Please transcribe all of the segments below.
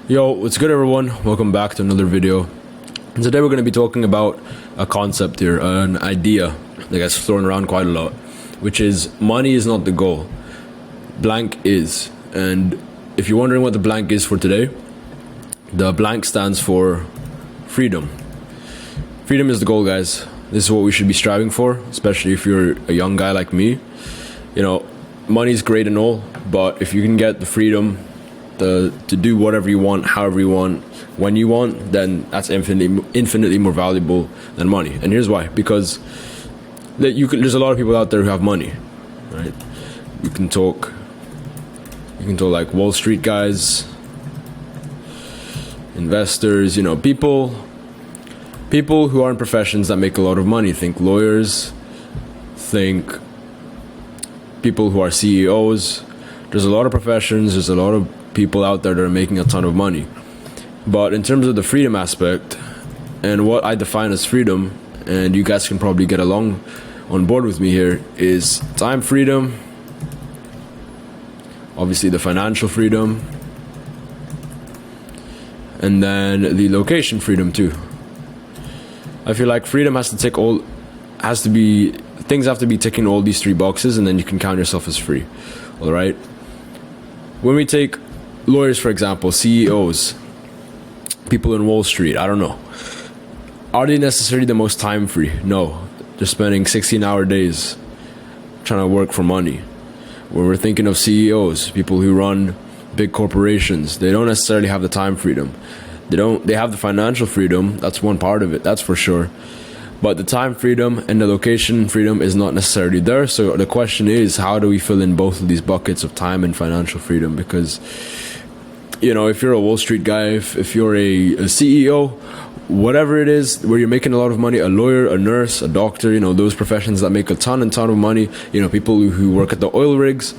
Yo, what's good everyone? Welcome back to another video. And today we're going to be talking about a concept here, an idea that gets thrown around quite a lot, which is money is not the goal. Blank is. And if you're wondering what the blank is for today, the blank stands for freedom. Freedom is the goal, guys. This is what we should be striving for, especially if you're a young guy like me. You know, money's great and all, but if you can get the freedom to do whatever you want, however you want, when you want, then that's infinitely more valuable than money. And here's why: because there's a lot of people out there who have money, right? You can talk like Wall Street guys, investors, people who are in professions that make a lot of money. Think lawyers, think people who are CEOs. There's a lot of professions, there's a lot of people out there that are making a ton of money. But in terms of the freedom aspect and what I define as freedom, and you guys can probably get along on board with me here, is time freedom, obviously the financial freedom, and then the location freedom too. I feel like freedom things have to be ticking all these three boxes, and then you can count yourself as free. All right. When we take lawyers, for example, CEOs, people in Wall Street, I don't know. Are they necessarily the most time free? No. They're spending 16-hour days trying to work for money. When we're thinking of CEOs, people who run big corporations, they don't necessarily have the time freedom. They have the financial freedom. That's one part of it, that's for sure. But the time freedom and the location freedom is not necessarily there. So the question is, how do we fill in both of these buckets of time and financial freedom? Because, if you're a Wall Street guy, if you're a CEO, whatever it is, where you're making a lot of money, a lawyer, a nurse, a doctor, those professions that make a ton of money, people who work at the oil rigs,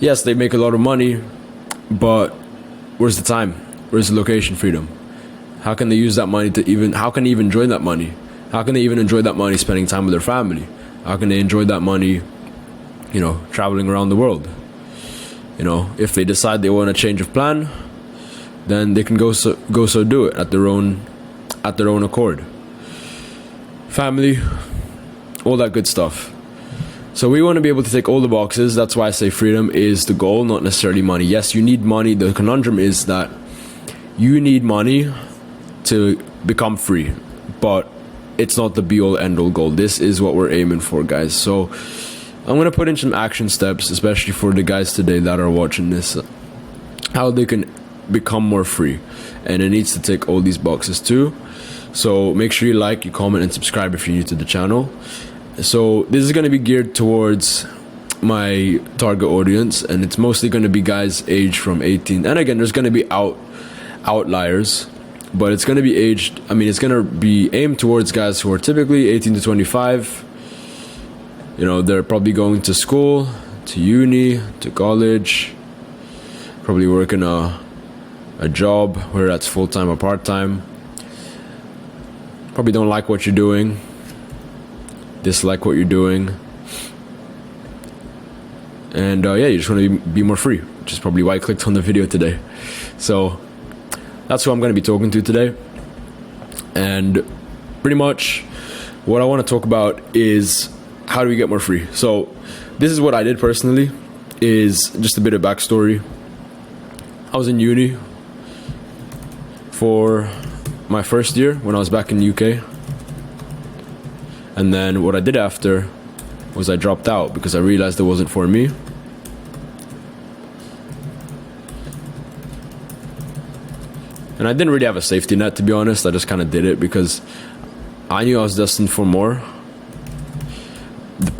yes, they make a lot of money, but where's the time? Where's the location freedom? How can they use that money how can they even enjoy that money? How can they even enjoy that money spending time with their family? How can they enjoy that money, traveling around the world? If they decide they want a change of plan, then they can go so do it at their own accord. Family, all that good stuff. So we want to be able to tick all the boxes. That's why I say freedom is the goal, not necessarily money. Yes, you need money. The conundrum is that you need money to become free, but it's not the be-all end-all goal. This is what we're aiming for, guys. So I'm going to put in some action steps, especially for the guys today that are watching this, how they can become more free. And it needs to tick all these boxes too. So make sure you like, you comment, and subscribe if you're new to the channel. So this is going to be geared towards my target audience, and it's mostly going to be guys aged from 18. And again, there's going to be outliers, but it's going to be it's going to be aimed towards guys who are typically 18 to 25. They're probably going to school, to uni, to college, probably working a job, whether that's full-time or part-time. Probably don't like what you're doing, dislike what you're doing, and you just want to be more free, which is probably why I clicked on the video today. So that's who I'm going to be talking to today. And pretty much what I want to talk about is, how do we get more free? So this is what I did personally, is just a bit of backstory. I was in uni for my first year when I was back in the UK. And then what I did after was I dropped out because I realized it wasn't for me. And I didn't really have a safety net, to be honest. I just kind of did it because I knew I was destined for more. The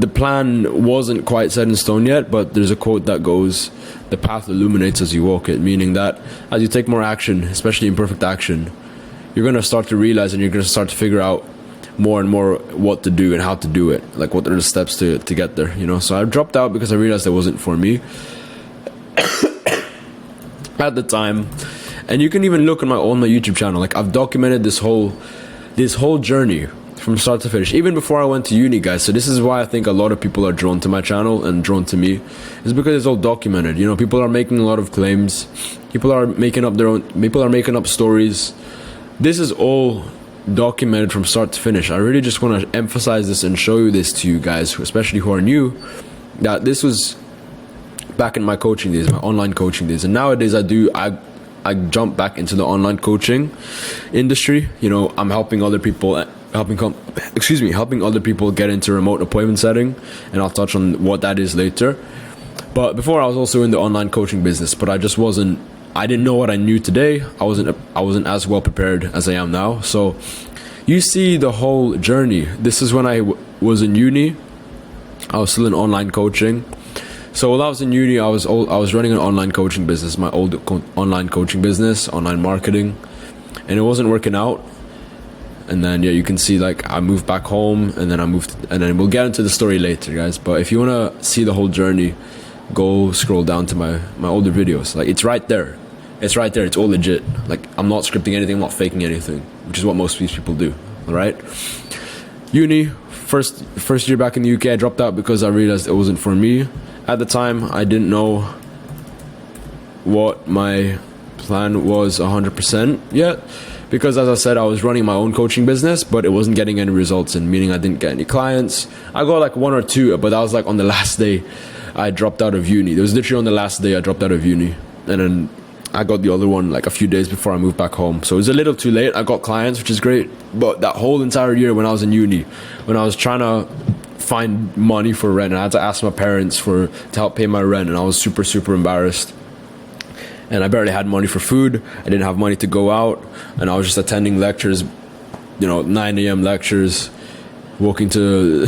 plan wasn't quite set in stone yet, but there's a quote that goes, "The path illuminates as you walk it," meaning that as you take more action, especially imperfect action, you're going to start to realize and you're going to start to figure out more and more what to do and how to do it, like what are the steps to get there, So I dropped out because I realized it wasn't for me at the time. And you can even look on my YouTube channel, like I've documented this whole journey from start to finish, even before I went to uni, guys. So this is why I think a lot of people are drawn to my channel and drawn to me, is because it's all documented. You know, people are making a lot of claims, people are making up stories. This is all documented from start to finish. I really just want to emphasize this and show you this to you guys, especially who are new, that this was back in my coaching days, my online coaching days. And nowadays I jump back into the online coaching industry. You know, I'm helping other people helping other people get into remote appointment setting, and I'll touch on what that is later. But before, I was also in the online coaching business, but I didn't know what I knew today. I wasn't as well prepared as I am now. So you see the whole journey. This is when I was in uni. I was still in online coaching. So while I was in uni, I was running an online coaching business, my old online coaching business, online marketing, and it wasn't working out. And then you can see, like, I moved back home, and then we'll get into the story later, guys. But if you want to see the whole journey, go scroll down to my older videos. Like, it's right there. It's all legit. Like, I'm not scripting anything, I'm not faking anything, which is what most of these people do. All right. Uni, first year back in the UK, I dropped out because I realized it wasn't for me. At the time, I didn't know what my plan was 100% yet, because as I said, I was running my own coaching business, but it wasn't getting any results, and meaning I didn't get any clients. I got like one or two, but that was like on the last day I dropped out of uni. It was literally on the last day I dropped out of uni, and then I got the other one like a few days before I moved back home. So it was a little too late. I got clients, which is great, but that whole entire year when I was in uni, when I was trying to find money for rent, and I had to ask my parents to help pay my rent, and I was super embarrassed. And I barely had money for food. I didn't have money to go out, and I was just attending lectures, 9 a.m. lectures, walking to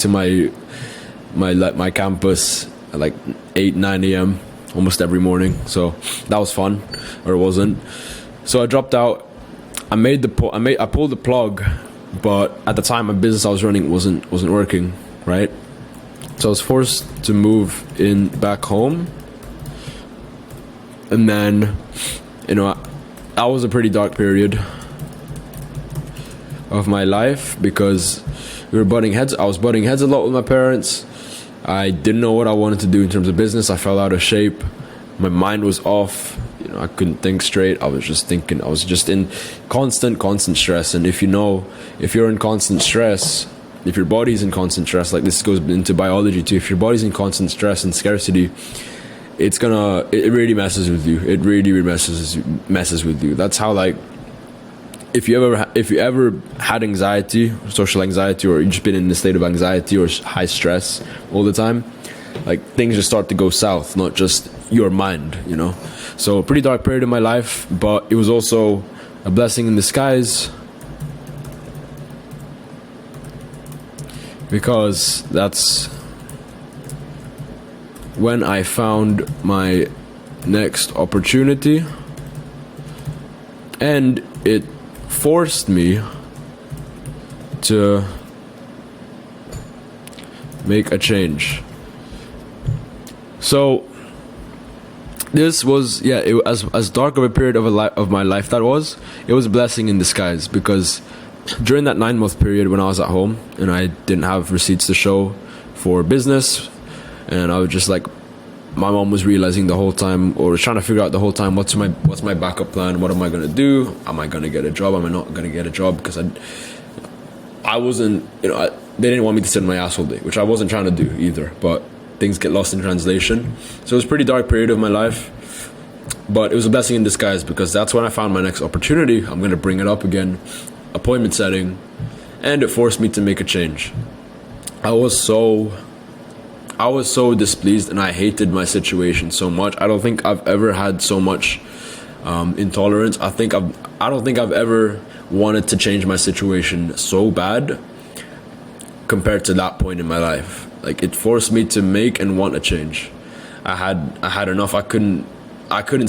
my campus at like 9 a.m. almost every morning. So that was fun, or it wasn't. So I dropped out. I pulled the plug, but at the time my business I was running wasn't working, right? So I was forced to move in back home. And then, that was a pretty dark period of my life, because we were butting heads. I was butting heads a lot with my parents. I didn't know what I wanted to do in terms of business. I fell out of shape. My mind was off. I couldn't think straight. I was just in constant stress. And if you're in constant stress, if your body's in constant stress, like this goes into biology too, if your body's in constant stress and scarcity, it really messes with you. It really messes with you. That's how, like, if you ever had anxiety, social anxiety, or you've just been in a state of anxiety or high stress all the time, like, things just start to go south, not just your mind, So a pretty dark period in my life, but it was also a blessing in disguise, because that's when I found my next opportunity, and it forced me to make a change. So this was, as dark of a period of my life that was, it was a blessing in disguise, because during that 9-month period when I was at home and I didn't have receipts to show for business, and I was just like, my mom was realizing the whole time, or trying to figure out the whole time, what's my backup plan? What am I gonna do? Am I gonna get a job? Am I not gonna get a job? Because I wasn't, they didn't want me to sit on my ass all day, which I wasn't trying to do either. But things get lost in translation. So it was a pretty dark period of my life, but it was a blessing in disguise, because that's when I found my next opportunity. I'm gonna bring it up again, appointment setting, and it forced me to make a change. I was so displeased, and I hated my situation so much. I don't think I've ever had so much intolerance. I don't think I've ever wanted to change my situation so bad compared to that point in my life. Like, it forced me to make and want a change. I had enough. I couldn't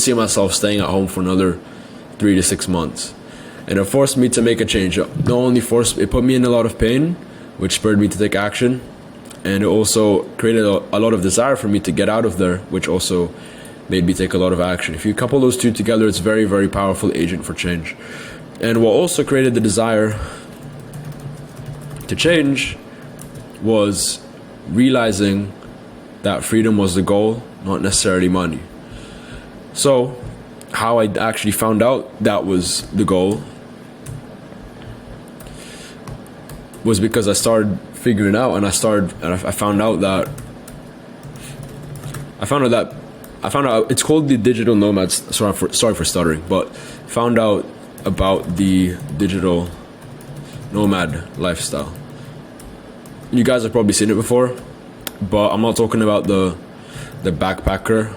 see myself staying at home for another 3 to 6 months, and it forced me to make a change. It put me in a lot of pain, which spurred me to take action. And it also created a lot of desire for me to get out of there, which also made me take a lot of action. If you couple those two together, it's a very, very powerful agent for change. And what also created the desire to change was realizing that freedom was the goal, not necessarily money. So, how I actually found out that was the goal was because I started figuring out, and I found out it's called the digital nomads. Sorry for stuttering, but found out about the digital nomad lifestyle. You guys have probably seen it before, but I'm not talking about the backpacker,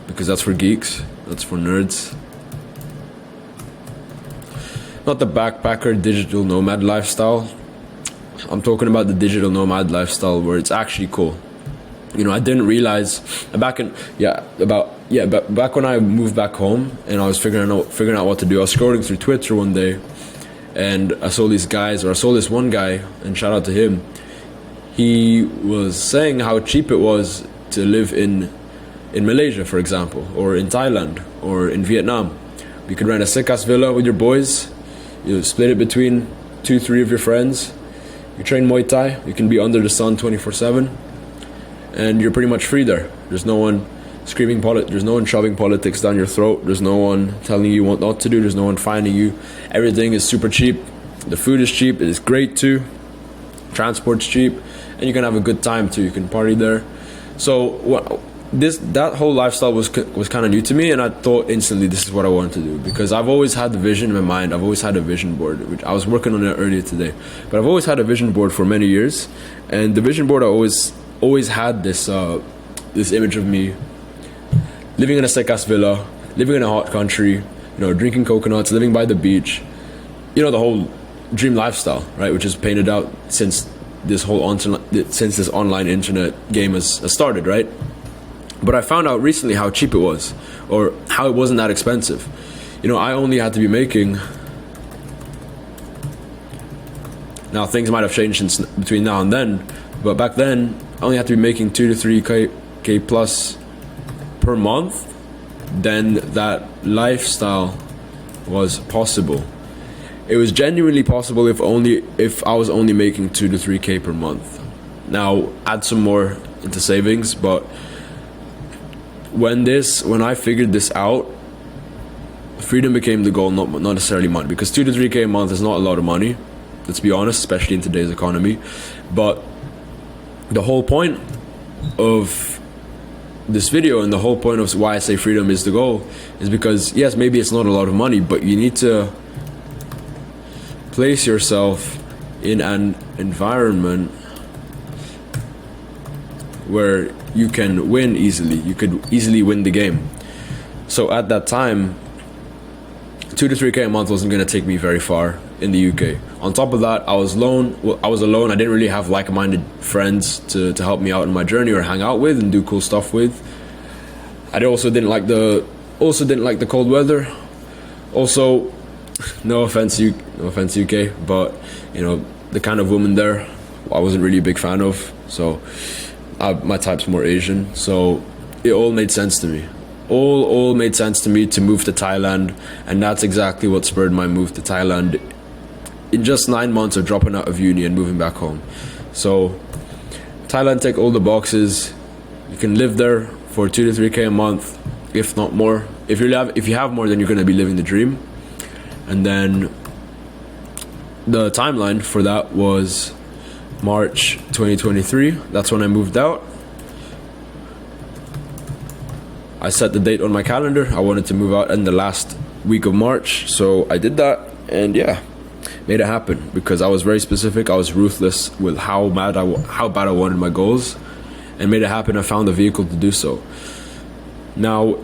because that's for geeks, that's for nerds. Not the backpacker digital nomad lifestyle. I'm talking about the digital nomad lifestyle where it's actually cool. You know, I didn't realize back when I moved back home and I was figuring out what to do. I was scrolling through Twitter one day, and I saw this one guy, and shout out to him. He was saying how cheap it was to live in Malaysia, for example, or in Thailand, or in Vietnam. You could rent a sick-ass villa with your boys. You split it between 2-3 of your friends. You train Muay Thai. You can be under the sun 24/7. And you're pretty much free there. There's no one screaming there's no one shoving politics down your throat. There's no one telling you what not to do. There's no one finding you. Everything is super cheap. The food is cheap. It is great too. Transport's cheap, and you can have a good time too. You can party there. So that whole lifestyle was kind of new to me, and I thought instantly this is what I wanted to do, because I've always had the vision in my mind. I've always had a vision board, which I was working on it earlier today. But I've always had a vision board for many years, and the vision board I always had this image of me living in a sick-ass villa, living in a hot country, you know, drinking coconuts, living by the beach, you know, the whole dream lifestyle, right? Which is painted out since this online internet game has started, right? But I found out recently how cheap it was, or how it wasn't that expensive. You know, I only had to be making. Now things might have changed since between now and then, but back then I only had to be making 2 to 3k plus per month. Then that lifestyle was possible. It was genuinely possible if I was only making 2 to 3k per month. Now add some more into savings, but when I figured this out, freedom became the goal, not necessarily money, because 2 to 3k a month is not a lot of money, let's be honest, especially in today's economy. But the whole point of this video, and the whole point of why I say freedom is the goal, is because yes, maybe it's not a lot of money, but you need to place yourself in an environment where you can win easily. You could easily win the game. So at that time, 2 to 3k a month wasn't going to take me very far in the UK. On top of that, I was alone. I didn't really have like-minded friends to help me out in my journey or hang out with and do cool stuff with. I also didn't like the cold weather. Also, no offense UK, but you know, the kind of woman there I wasn't really a big fan of. So my type's more Asian, so it all made sense to me. All made sense to me to move to Thailand, and that's exactly what spurred my move to Thailand in just 9 months of dropping out of uni and moving back home. So Thailand tick all the boxes. You can live there for 2 to 3k a month, if not more. If you have more, then you're going to be living the dream. And then the timeline for that was March 2023. That's when I moved out. I set the date on my calendar. I wanted to move out in the last week of March, so I did that, and yeah, made it happen, because I was very specific. I was ruthless with how bad I wanted my goals, and made it happen. I found a vehicle to do so. Now,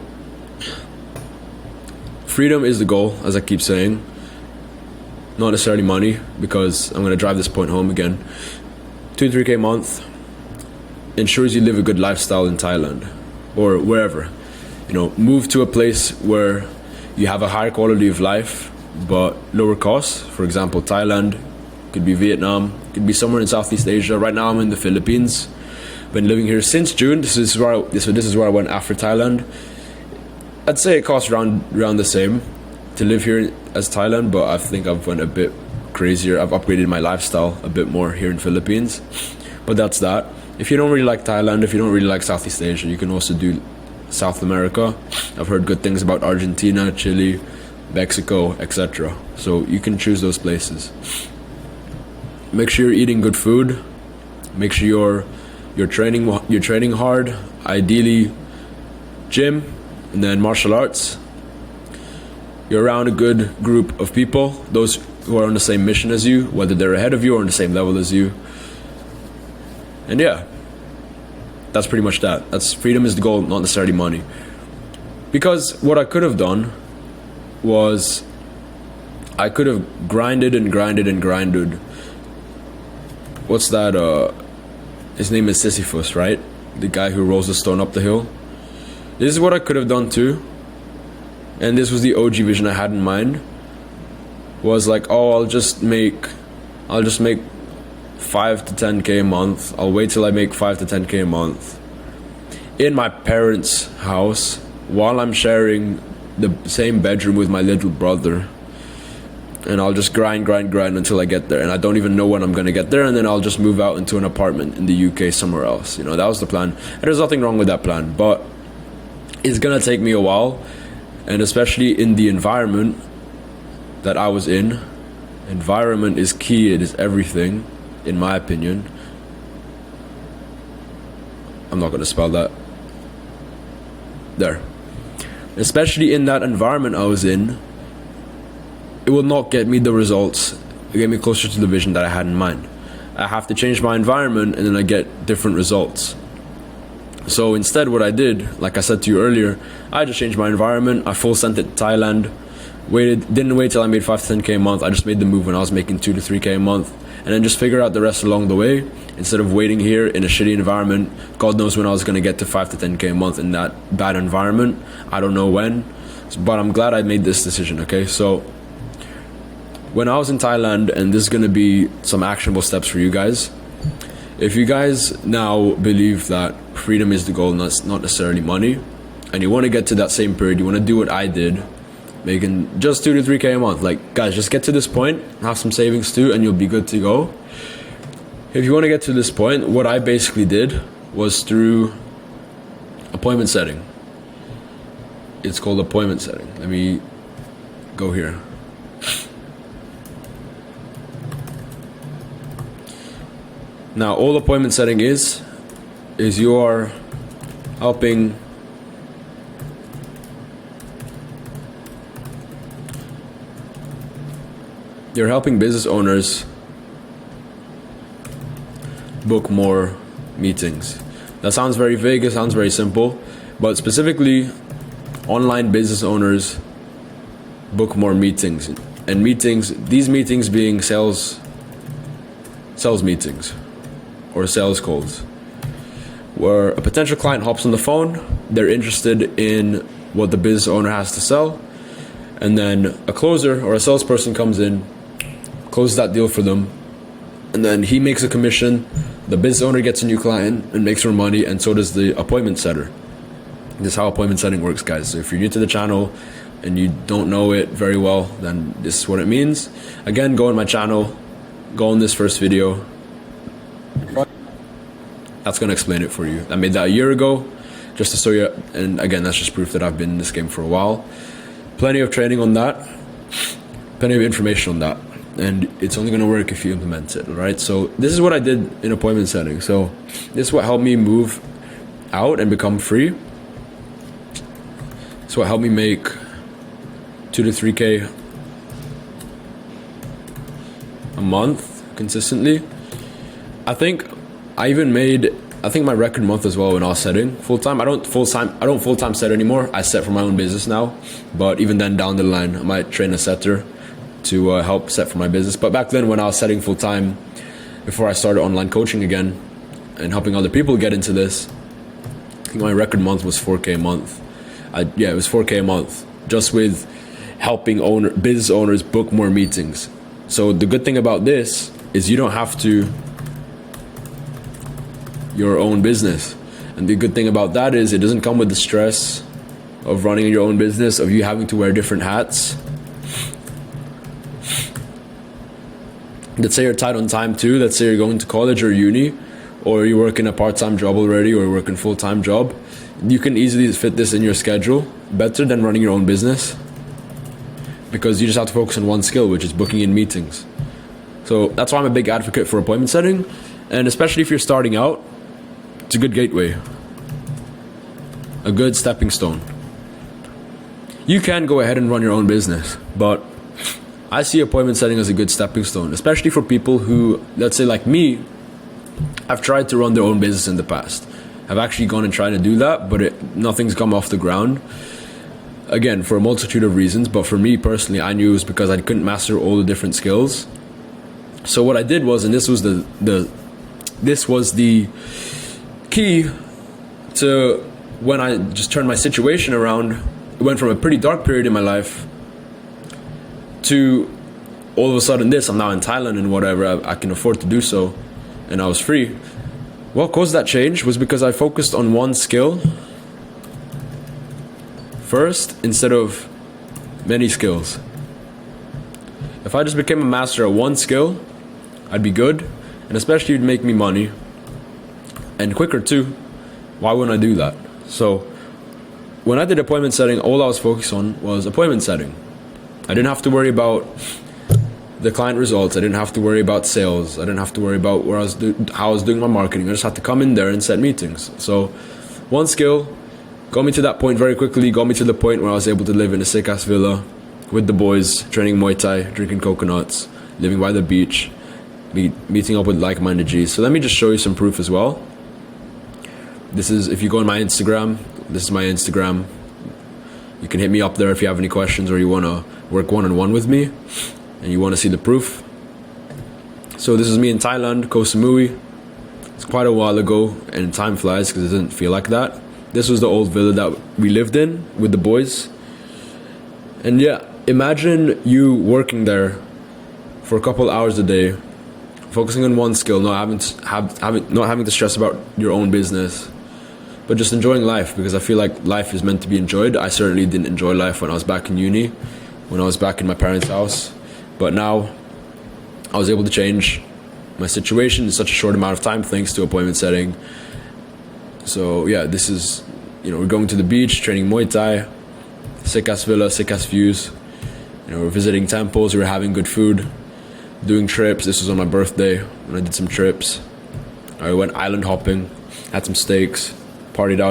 freedom is the goal, as I keep saying, not necessarily money, because I'm going to drive this point home again. 2 to 3k a month ensures you live a good lifestyle in Thailand or wherever. You know, move to a place where you have a higher quality of life but lower costs. For example, Thailand, could be Vietnam, could be somewhere in Southeast Asia. Right now I'm in the Philippines. Been living here since June. This is where I went after Thailand. I'd say it costs around the same to live here as Thailand, but I think I've went a bit crazier. I've upgraded my lifestyle a bit more here in Philippines. But that's that. If you don't really like Thailand, if you don't really like Southeast Asia, you can also do South America. I've heard good things about Argentina, Chile, Mexico, etc. So you can choose those places. Make sure you're eating good food. Make sure you're training hard. Ideally, gym and then martial arts. You're around a good group of people, those who are on the same mission as you, whether they're ahead of you or on the same level as you. And yeah, that's pretty much that. That's freedom is the goal, not necessarily money. Because what I could have done was I could have grinded. What's that? His name is Sisyphus, right? The guy who rolls the stone up the hill. This is what I could have done too. And this was the OG vision I had in mind. Was like, oh, I'll just make 5 to 10k a month. I'll wait till I make 5 to 10k a month in my parents' house while I'm sharing the same bedroom with my little brother. And I'll just grind until I get there. And I don't even know when I'm going to get there. And then I'll just move out into an apartment in the UK somewhere else. You know, that was the plan. And there's nothing wrong with that plan. But it's going to take me a while. And especially in the environment that I was in. Environment is key. It is everything, in my opinion. I'm not going to spell that. There. Especially in that environment I was in, it will not get me the results, get me closer to the vision that I had in mind. I have to change my environment and then I get different results. So instead what I did, like I said to you earlier, I just changed my environment. I full sent it to Thailand, didn't wait till I made 5 to 10k a month. I just made the move when I was making 2 to 3k a month, and then just figure out the rest along the way. Instead of waiting here in a shitty environment, God knows when I was going to get to 5 to 10k a month in that bad environment. I don't know when, but I'm glad I made this decision, okay? So when I was in Thailand, and this is going to be some actionable steps for you guys. If you guys now believe that freedom is the goal, not necessarily money, and you want to get to that same period, you want to do what I did, making just 2 to 3k a month. Like, guys, just get to this point, have some savings too, and you'll be good to go. If you want to get to this point, what I basically did was through appointment setting. It's called appointment setting. Let me go here. Now, all appointment setting is you are helping business owners book more meetings. That sounds very vague, it sounds very simple, but specifically, online business owners book more meetings. And these meetings being sales meetings or sales calls, where a potential client hops on the phone, they're interested in what the business owner has to sell, and then a closer or a salesperson comes in, closes that deal for them, and then he makes a commission, the business owner gets a new client and makes more money, and so does the appointment setter. This is how appointment setting works, guys. So if you're new to the channel and you don't know it very well, then this is what it means. Again, go on my channel, go on this first video. That's going to explain it for you. I made that a year ago, just to show you, and again, that's just proof that I've been in this game for a while. Plenty of training on that, plenty of information on that, and it's only going to work if you implement it, right? So this is what I did in appointment setting. So this is what helped me move out and become free. It's what helped me make 2 to 3k a month consistently. I think my record month as well when I was setting full-time. I don't full-time set anymore. I set for my own business now, but even then down the line I might train a setter to help set for my business. But back then when I was setting full-time, before I started online coaching again and helping other people get into this, I think my record month was 4k a month. It was 4k a month just with helping business owners book more meetings. So the good thing about this is you don't have to your own business, and the good thing about that is it doesn't come with the stress of running your own business, of you having to wear different hats. let's say you're tight on time too. Let's say you're going to college or uni, or you're working a part-time job already, or you're working full-time job. You can easily fit this in your schedule better than running your own business, because you just have to focus on one skill, which is booking in meetings. So that's why I'm a big advocate for appointment setting, and especially if you're starting out, it's a good gateway, a good stepping stone. You can go ahead and run your own business, but I see appointment setting as a good stepping stone, especially for people who, let's say like me, have tried to run their own business in the past. I've actually gone and tried to do that, but nothing's come off the ground. Again, for a multitude of reasons, but for me personally, I knew it was because I couldn't master all the different skills. So what I did was, and this was the key to when I just turned my situation around. It went from a pretty dark period in my life to all of a sudden this. I'm now in Thailand and whatever, I can afford to do so, and I was free. What caused that change was because I focused on one skill first instead of many skills. If I just became a master at one skill, I'd be good, and especially it'd make me money and quicker too. Why wouldn't I do that? So when I did appointment setting, all I was focused on was appointment setting. I didn't have to worry about the client results. I didn't have to worry about sales. I didn't have to worry about how I was doing my marketing. I just had to come in there and set meetings. So one skill got me to that point very quickly, got me to the point where I was able to live in a sick-ass villa with the boys, training Muay Thai, drinking coconuts, living by the beach, meeting up with like-minded G's. So let me just show you some proof as well. This is, if you go on my Instagram, this is my Instagram. You can hit me up there if you have any questions or you want to work one-on-one with me and you want to see the proof. So this is me in Thailand, Koh Samui. It's quite a while ago, and time flies because it didn't feel like that. This was the old villa that we lived in with the boys. And yeah, imagine you working there for a couple hours a day, focusing on one skill, not having to stress about your own business, but just enjoying life, because I feel like life is meant to be enjoyed. I certainly didn't enjoy life when I was back in uni, when I was back in my parents' house. But now I was able to change my situation in such a short amount of time thanks to appointment setting. So yeah, this is, we're going to the beach, training Muay Thai, sick-ass villa, sick-ass views. We're visiting temples, we're having good food, doing trips. This was on my birthday when I did some trips. I went island hopping, had some steaks, partied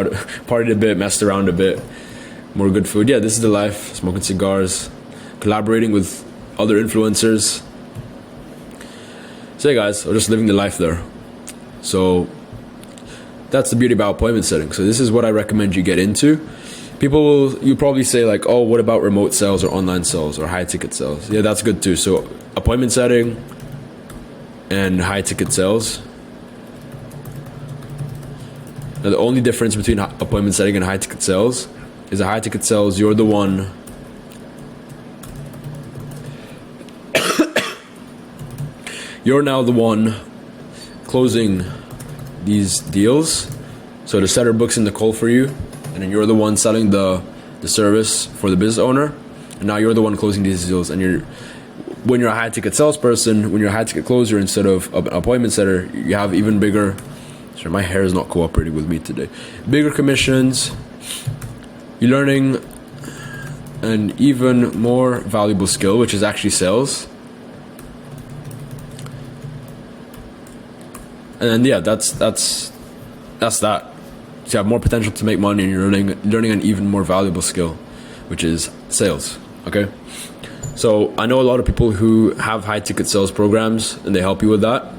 a bit, messed around a bit, more good food. Yeah, this is the life, smoking cigars, collaborating with other influencers. So yeah guys, I'm just living the life there. So that's the beauty about appointment setting. So this is what I recommend you get into. You probably say like, oh, what about remote sales or online sales or high ticket sales? Yeah, that's good too. So appointment setting and high ticket sales. Now the only difference between appointment setting and high ticket sales is a high ticket sales, you're the one you're now the one closing these deals. So the setter books in the call for you, and then you're the one selling the service for the business owner, and now you're the one closing these deals. And when you're a high ticket salesperson, when you're a high ticket closer instead of an appointment setter, you have even bigger, sorry, my hair is not cooperating with me today, bigger commissions. You're learning an even more valuable skill, which is actually sales. And then yeah, that's that. So you have more potential to make money, and you're learning an even more valuable skill, which is sales. Okay, so I know a lot of people who have high ticket sales programs, and they help you with that.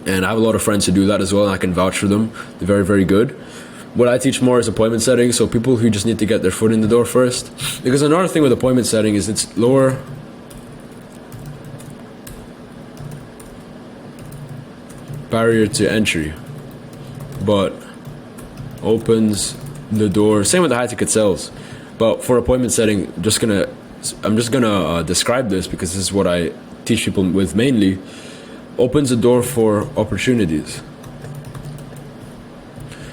And I have a lot of friends who do that as well, and I can vouch for them. They're very, very good. What I teach more is appointment setting, so people who just need to get their foot in the door first. Because another thing with appointment setting is it's lower barrier to entry, but opens the door. Same with the high ticket sales, but for appointment setting, I'm just gonna describe this because this is what I teach people with mainly. Opens the door for opportunities.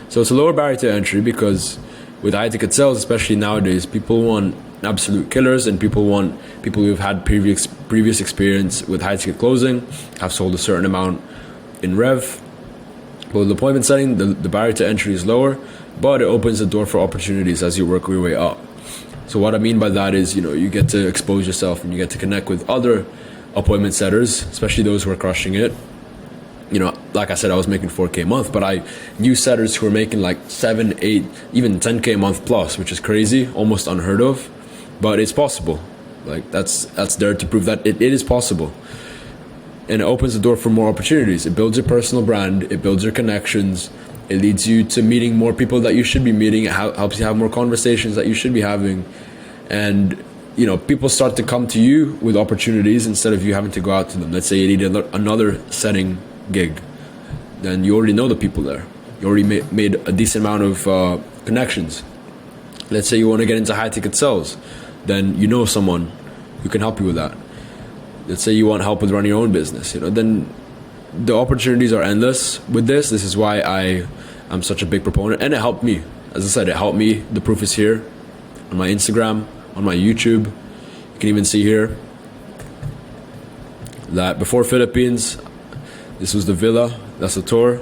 So it's a lower barrier to entry because with high ticket sales, especially nowadays, people want absolute killers, and people who've had previous experience with high ticket closing, have sold a certain amount in rev. But with appointment setting, the barrier to entry is lower, but it opens the door for opportunities as you work your way up. So what I mean by that is, you get to expose yourself and you get to connect with other appointment setters, especially those who are crushing it. Like I said, I was making 4K a month, but I knew setters who were making like 7, 8, even 10K a month plus, which is crazy, almost unheard of, but it's possible. Like that's there to prove that it is possible. And it opens the door for more opportunities. It builds your personal brand, it builds your connections, it leads you to meeting more people that you should be meeting, it helps you have more conversations that you should be having. And people start to come to you with opportunities instead of you having to go out to them. Let's say you need another setting gig, then you already know the people there. You already made a decent amount of connections. Let's say you want to get into high ticket sales, then you know someone who can help you with that. Let's say you want help with running your own business, then the opportunities are endless with this. This is why I am such a big proponent, and it helped me. As I said, it helped me. The proof is here on my Instagram, on my YouTube. You can even see here that before Philippines, this was the villa, that's the tour,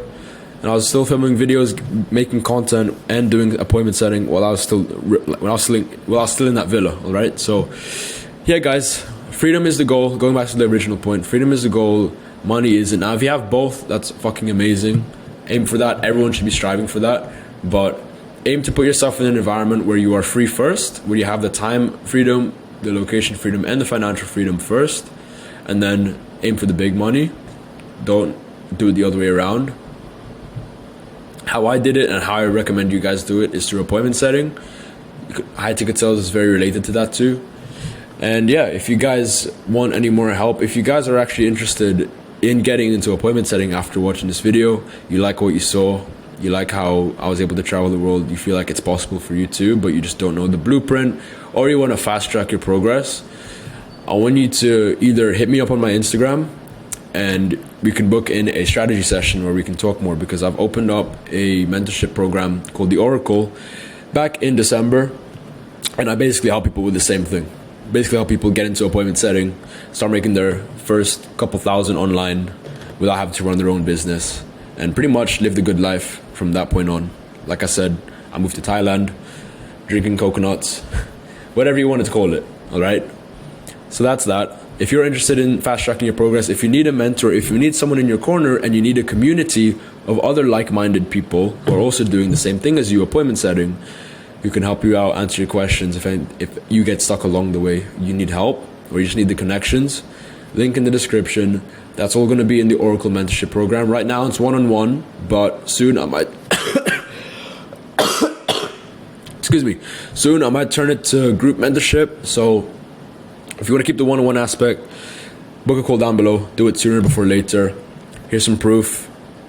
and I was still filming videos, making content, and doing appointment setting while I was still in that villa. All right, so yeah, guys, freedom is the goal. Going back to the original point, freedom is the goal. Money isn't. Now, if you have both, that's fucking amazing. Aim for that. Everyone should be striving for that, but aim to put yourself in an environment where you are free first, where you have the time freedom, the location freedom, and the financial freedom first, and then aim for the big money. Don't do it the other way around. How I did it and how I recommend you guys do it is through appointment setting. High ticket sales is very related to that too. And yeah, if you guys want any more help, if you guys are actually interested in getting into appointment setting after watching this video, you like what you saw, you like how I was able to travel the world, you feel like it's possible for you too, but you just don't know the blueprint, or you want to fast track your progress, I want you to either hit me up on my Instagram and we can book in a strategy session where we can talk more, because I've opened up a mentorship program called The Oracle back in December, and I basically help people with the same thing. Basically help people get into appointment setting, start making their first couple thousand online without having to run their own business, and pretty much live the good life from that point on. Like I said, I moved to Thailand, drinking coconuts, whatever you wanted to call it, all right? So that's that. If you're interested in fast tracking your progress, if you need a mentor, if you need someone in your corner and you need a community of other like-minded people who are also doing the same thing as you, appointment setting, who can help you out, answer your questions. If you get stuck along the way, you need help, or you just need the connections, link in the description. That's all going to be in the Oracle mentorship program. Right now it's one-on-one, but soon I might soon I might turn it to group mentorship. So if you want to keep the one-on-one aspect, book a call down below. Do it sooner before later. Here's some proof.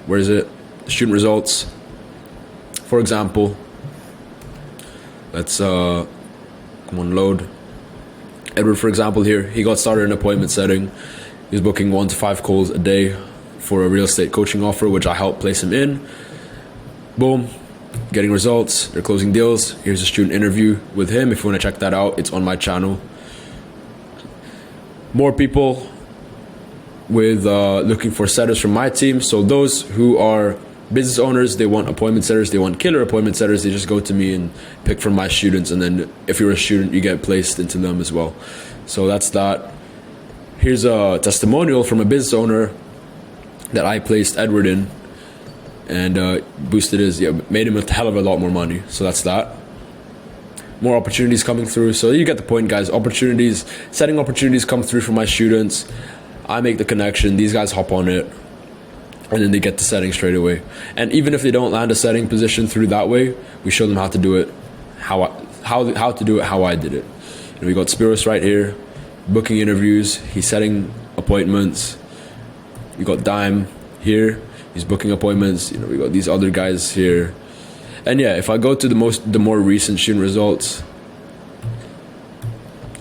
Where is it? Student results. For example, let's come on, load. Edward, for example, here, he got started in appointment setting. He's booking 1 to 5 calls a day for a real estate coaching offer, which I helped place him in. Boom, getting results. They're closing deals. Here's a student interview with him. If you want to check that out, it's on my channel. More people with looking for setters from my team. So those who are business owners, they want appointment setters, they want killer appointment setters, they just go to me and pick from my students, and then if you're a student, you get placed into them as well. So that's that. Here's a testimonial from a business owner that I placed Edward in, and boosted made him a hell of a lot more money. So that's that. More opportunities coming through. So you get the point, guys. Setting opportunities come through from my students. I make the connection, these guys hop on it, and then they get the setting straight away. And even if they don't land a setting position through that way, we show them how to do it, how to do it how I did it. And we got Spiros right here, booking interviews, he's setting appointments. We got Dime here, he's booking appointments. We got these other guys here. And yeah, if I go to the more recent student results,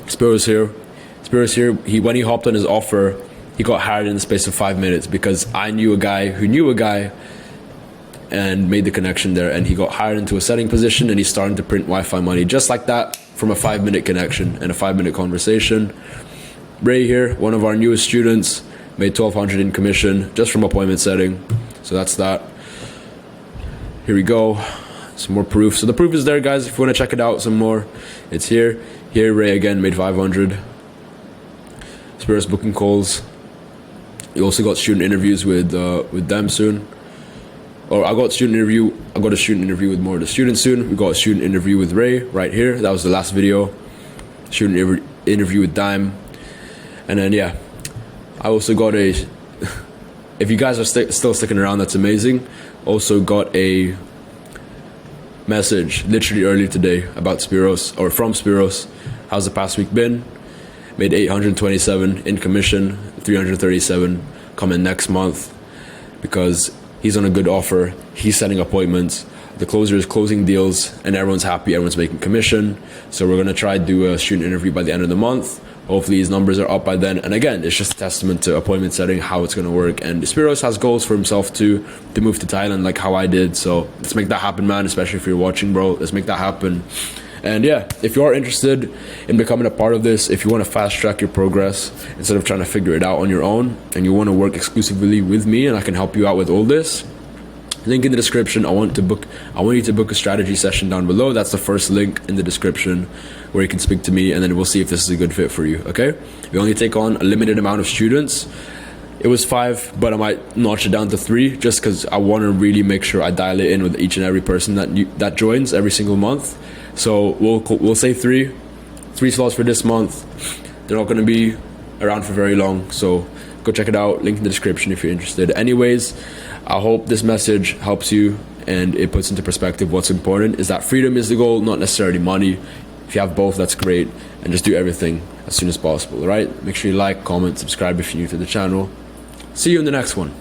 Spiros here, when he hopped on his offer, he got hired in the space of 5 minutes, because I knew a guy who knew a guy and made the connection there, and he got hired into a setting position, and he's starting to print Wi-Fi money just like that. from a 5-minute connection and a 5-minute conversation. Ray here, one of our newest students, made $1,200 in commission just from appointment setting. So that's that. Here we go. Some more proof. So the proof is there, guys. If you want to check it out some more, it's here. Here, Ray again made $500. Spiros booking calls. You also got student interviews with them soon. Or I got a student interview with more of the students soon. We got a student interview with Ray right here. That was the last video. Student interview with Dime. And then yeah, I also got a, if you guys are still sticking around, that's amazing. Also got a message literally earlier today about Spiros, or from Spiros. How's the past week been? Made $827 in commission, $337 coming next month, because he's on a good offer. He's setting appointments. The closer is closing deals, and everyone's happy. Everyone's making commission. So we're gonna try to do a student interview by the end of the month. Hopefully his numbers are up by then. And again, it's just a testament to appointment setting, how it's gonna work. And Spiros has goals for himself too, to move to Thailand like how I did. So let's make that happen, man. Especially if you're watching, bro. Let's make that happen. And yeah, if you are interested in becoming a part of this, if you want to fast track your progress instead of trying to figure it out on your own, and you want to work exclusively with me and I can help you out with all this, link in the description. I want you to book a strategy session down below. That's the first link in the description where you can speak to me, and then we'll see if this is a good fit for you, okay? We only take on a limited amount of students. It was 5, but I might notch it down to 3 just because I want to really make sure I dial it in with each and every person that joins every single month. So we'll say 3 slots for this month. They're not going to be around for very long, so go check it out. Link in the description if you're interested. Anyways, I hope this message helps you and it puts into perspective what's important is that freedom is the goal, not necessarily money. If you have both, that's great, and just do everything as soon as possible. All right, make sure you like, comment, subscribe if you're new to the channel. See you in the next one.